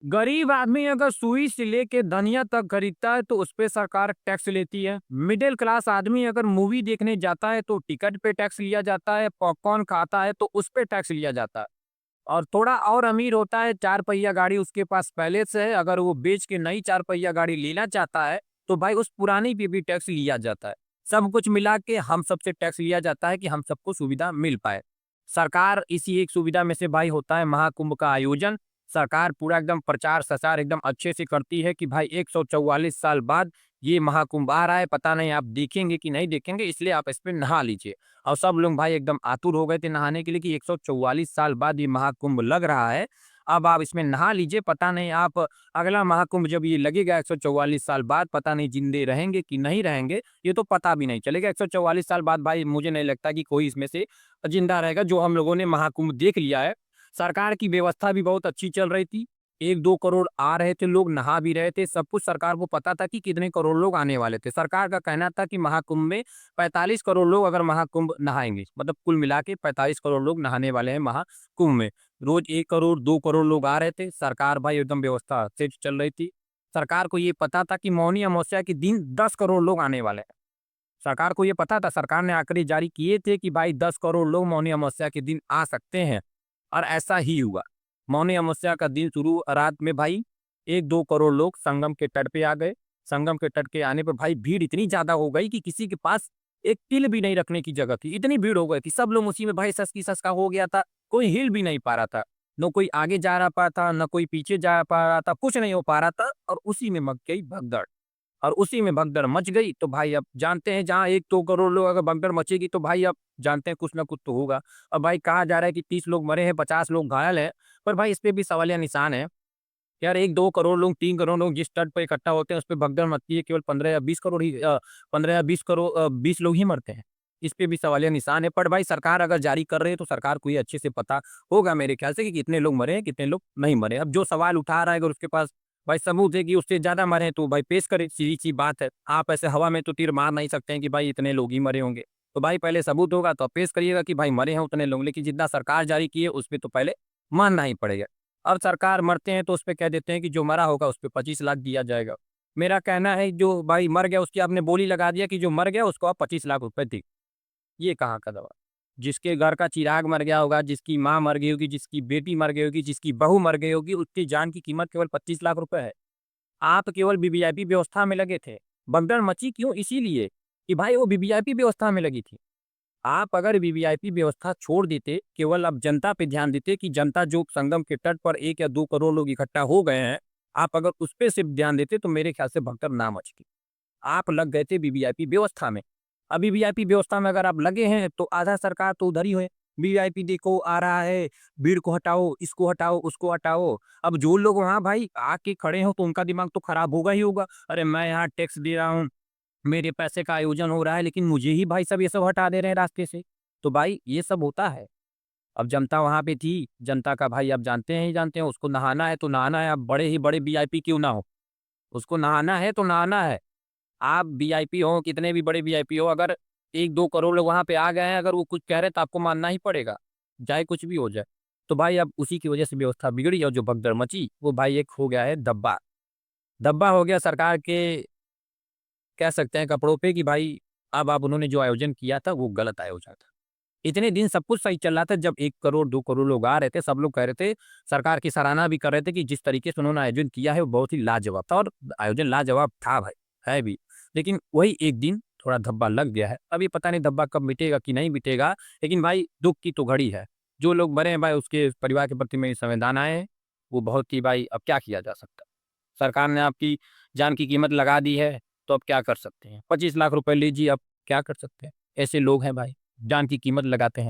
गरीब आदमी अगर सुई से लेके धनिया तक खरीदता है तो उस पे सरकार टैक्स लेती है। मिडिल क्लास आदमी अगर मूवी देखने जाता है तो टिकट पे टैक्स लिया जाता है, पॉपकॉर्न खाता है तो उस पे टैक्स लिया जाता है। और थोड़ा और अमीर होता है, 4 पहिया गाड़ी उसके पास पहले से है, अगर वो बेच के नई 4 पहिया गाड़ी लेना चाहता है, तो भाई उस पुरानी पे भी टैक्स लिया जाता है। सब कुछ मिला के हम सबसे टैक्स लिया जाता है कि हम सबको सुविधा मिल पाए। सरकार इसी एक सुविधा में से भाई होता है महाकुंभ का आयोजन। सरकार पूरा एकदम प्रचार-सचार एकदम अच्छे से करती है कि भाई 144 साल बाद ये महाकुंभ आ रहा है, पता नहीं आप देखेंगे कि नहीं देखेंगे, इसलिए आप इस पे नहा लीजिए। और सब लोग भाई एकदम आतुर हो गए थे नहाने के लिए कि 144 साल बाद ये महाकुंभ लग रहा है। अब आप इसमें नहा लीजिए, पता नहीं आप अगला महाकुंभ जब ये लगेगा 144 साल बाद, पता नहीं ज़िंदे रहेंगे कि नहीं रहेंगे, ये तो पता भी नहीं चलेगा। 144 साल बाद भाई मुझे नहीं लगता कि कोई इसमें से ज़िंदा रहेगा, जो हम लोगों ने महाकुंभ देख लिया है। सरकार की व्यवस्था भी बहुत अच्छी चल रही थी। 1-2 करोड़ आ रहे थे, लोग नहा भी रहे थे, सब कुछ सरकार को पता था कि कितने करोड़ लोग आने वाले थे। सरकार का कहना था कि महाकुंभ में 45 करोड़ लोग अगर महाकुंभ नहाएँगे, मतलब कुल मिला के 45 करोड़ लोग नहाने वाले हैं महाकुंभ में। रोज़ 1 करोड़, 2 करोड़ लोग आ रहे थे, सरकार भाई एकदम व्यवस्था से चल रही थी। सरकार को ये पता था कि मौनी अमावस्या के दिन 10 करोड़ लोग आने वाले हैं। सरकार को ये पता था, सरकार ने आंकड़े जारी किए थे कि भाई 10 करोड़ लोग मौनी अमावस्या के दिन आ सकते हैं और ऐसा ही हुआ। मौनी अमावस्या का दिन शुरू रात में भाई 1-2 करोड़ लोग संगम के तट पे आ गए। संगम के तट के आने पर भाई भीड़ इतनी ज़्यादा हो गई कि किसी के पास एक तिल भी नहीं रखने की जगह थी। इतनी भीड़ हो गई थी, सब लोग उसी में भाई सस की सस का हो गया था। कोई हिल भी नहीं पा रहा था। ना कोई आगे जा रहा पा था, ना कोई पीछे जा पा रहा था, कुछ नहीं हो पा रहा था और उसी में मच गई भगदड़। और उसी में भगदड़ मच गई तो भाई अब जानते हैं जहाँ 1-2 करोड़ लोग अगर भगदड़ मचेगी तो भाई अब जानते हैं कुछ ना कुछ तो होगा। अब भाई कहा जा रहा है कि 30 लोग मरे हैं, 50 लोग घायल हैं, पर भाई इस पे भी सवालिया निशान है। यार 1-2 करोड़ लोग, 3 करोड़ लोग जिस तट पे इकट्ठा होते हैं उस पे भगदड़ मचती है, केवल 15 या 20 करोड़ ही 15 या 20 करोड़ 20 लोग ही मरते हैं। इस पे भी सवालिया निशान है, पर भाई सरकार अगर जारी कर रही है तो सरकार को ये अच्छे से पता होगा मेरे ख्याल से कि कितने लोग मरे हैं, कितने लोग नहीं मरे। अब जो सवाल उठा रहा है अगर उसके पास भाई सबूत है कि उससे ज़्यादा मरे हैं तो भाई पेश करे, सीधी-सी बात है। आप ऐसे हवा में तो तीर मार नहीं सकते हैं कि भाई इतने लोग ही मरे होंगे। तो भाई पहले सबूत होगा तो आप पेश करिएगा कि भाई मरे हैं उतने लोग, लेकिन जितना सरकार जारी की है उस पे तो पहले मानना ही पड़ेगा। अब सरकार मरते हैं तो उसपे कह देते हैं कि जो मरा होगा उसपे 25 लाख दिया जाएगा। मेरा कहना है जो भाई मर गया उसकी आपने बोली लगा दिया कि जो मर गया उसको आप 25 लाख रुपए दी। ये कहाँ का दवा? जिसके घर का चिराग मर गया होगा, जिसकी माँ मर गई होगी, जिसकी बेटी मर गई होगी, जिसकी बहू मर गई होगी, उसकी जान की कीमत केवल 25 लाख रुपए है। आप केवल वीवीआईपी व्यवस्था में लगे थे। भगदड़ मची क्यों? इसीलिए कि भाई वो वीवीआईपी व्यवस्था में लगी थी। आप अगर वीवीआईपी व्यवस्था छोड़ देते, केवल आप जनता पे ध्यान देते कि जनता जो संगम के तट पर 1 या 2 करोड़ लोग इकट्ठा हो गए हैं, आप अगर उस पे सिर्फ ध्यान देते तो मेरे ख्याल से भगदड़ ना मचती। आप लग गए थे वीवीआईपी व्यवस्था में। अब वीवीआईपी व्यवस्था में अगर आप लगे हैं तो आधा सरकार तो उधर ही है। वीवीआईपी देखो आ रहा है, भीड़ को हटाओ, इसको हटाओ, उसको हटाओ। अब जो लोग वहाँ भाई आके खड़े हो तो उनका दिमाग तो खराब होगा ही होगा। अरे मैं यहाँ टैक्स दे रहा हूँ, मेरे पैसे का आयोजन हो रहा है, लेकिन मुझे ही भाई सब ये सब हटा दे रहे हैं रास्ते से। तो भाई ये सब होता है। अब जनता वहाँ पे थी, जनता का भाई आप जानते हैं ही जानते हैं, उसको नहाना है तो नहाना है, अब बड़े ही बड़े वीआईपी क्यों ना हो, उसको नहाना है तो नहाना है। आप वीआईपी हो, कितने भी बड़े वीआईपी हो, अगर 1-2 करोड़ लोग वहाँ पे आ गए हैं, अगर वो कुछ कह रहे हैं तो आपको मानना ही पड़ेगा, चाहे कुछ भी हो जाए। तो भाई अब उसी की वजह से व्यवस्था बिगड़ी और जो भगदड़ मची, वो भाई एक हो गया है दब्बा। दब्बा हो गया सरकार के, कह सकते हैं कपड़ों पे कि भाई अब आप उन्होंने जो आयोजन किया था वो गलत आयोजन था। इतने दिन सब कुछ सही चल रहा था, जब 1 करोड़ 2 करोड़ लोग आ रहे थे, सब लोग कह रहे थे, सरकार की सराहना भी कर रहे थे कि जिस तरीके से उन्होंने आयोजन किया है वो बहुत ही लाजवाब था और आयोजन लाजवाब था भाई, है भी। लेकिन वही एक दिन थोड़ा धब्बा लग गया है। अब ये पता नहीं धब्बा कब मिटेगा कि नहीं मिटेगा, लेकिन भाई दुःख की तो घड़ी है। जो लोग मरे हैं भाई उसके परिवार के प्रति मेरी संवेदनाएँ हैं, वो बहुत ही भाई अब क्या किया जा सकता है। सरकार ने आपकी जान की कीमत लगा दी है, तो अब क्या कर सकते हैं? 25 लाख रुपए लीजिए, अब क्या कर सकते हैं? ऐसे लोग हैं भाई, जान की कीमत लगाते हैं।